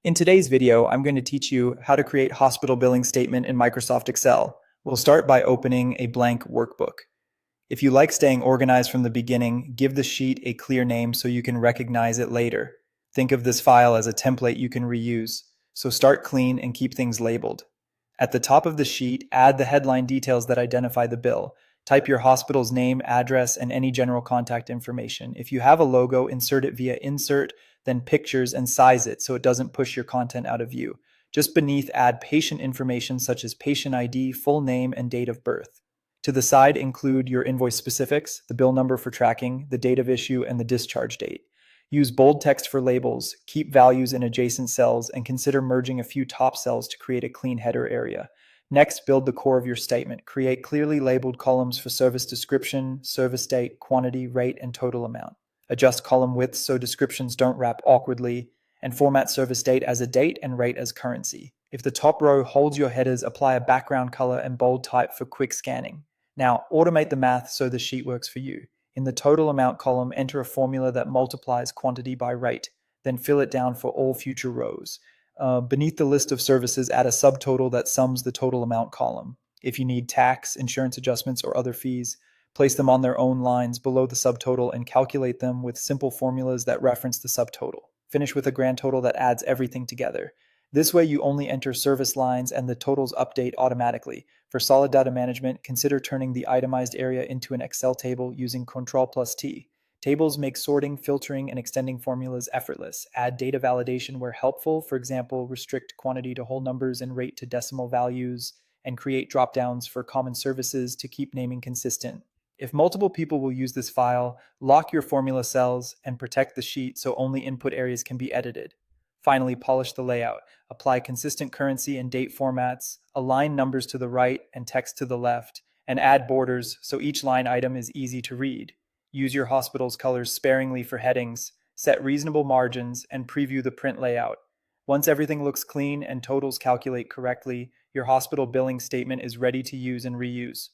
In today's video, I'm going to teach you how to create hospital billing statement in Microsoft Excel. We'll start by opening a blank workbook. If you like staying organized from the beginning, give the sheet a clear name so you can recognize it later. Think of this file as a template you can reuse. So start clean and keep things labeled. At the top of the sheet, add the headline details that identify the bill. Type your hospital's name, address, and any general contact information. If you have a logo, insert it via Insert, then Pictures, and size it so it doesn't push your content out of view. Just beneath, add patient information such as patient ID, full name, and date of birth. To the side, include your invoice specifics, the bill number for tracking, the date of issue, and the discharge date. Use bold text for labels, keep values in adjacent cells, and consider merging a few top cells to create a clean header area. Next, build the core of your statement. Create clearly labeled columns for service description, service date, quantity, rate, and total amount. Adjust column widths so descriptions don't wrap awkwardly, and format service date as a date and rate as currency. If the top row holds your headers, apply a background color and bold type for quick scanning. Now, automate the math so the sheet works for you. In the total amount column, enter a formula that multiplies quantity by rate, then fill it down for all future rows. Beneath the list of services, add a subtotal that sums the total amount column. If you need tax, insurance adjustments, or other fees, place them on their own lines below the subtotal and calculate them with simple formulas that reference the subtotal. Finish with a grand total that adds everything together. This way, you only enter service lines and the totals update automatically. For solid data management, consider turning the itemized area into an Excel table using Ctrl+T. Tables make sorting, filtering, and extending formulas effortless. Add data validation where helpful, for example, restrict quantity to whole numbers and rate to decimal values, and create dropdowns for common services to keep naming consistent. If multiple people will use this file, lock your formula cells and protect the sheet so only input areas can be edited. Finally, polish the layout. Apply consistent currency and date formats, align numbers to the right and text to the left, and add borders so each line item is easy to read. Use your hospital's colors sparingly for headings, set reasonable margins, and preview the print layout. Once everything looks clean and totals calculate correctly, your hospital billing statement is ready to use and reuse.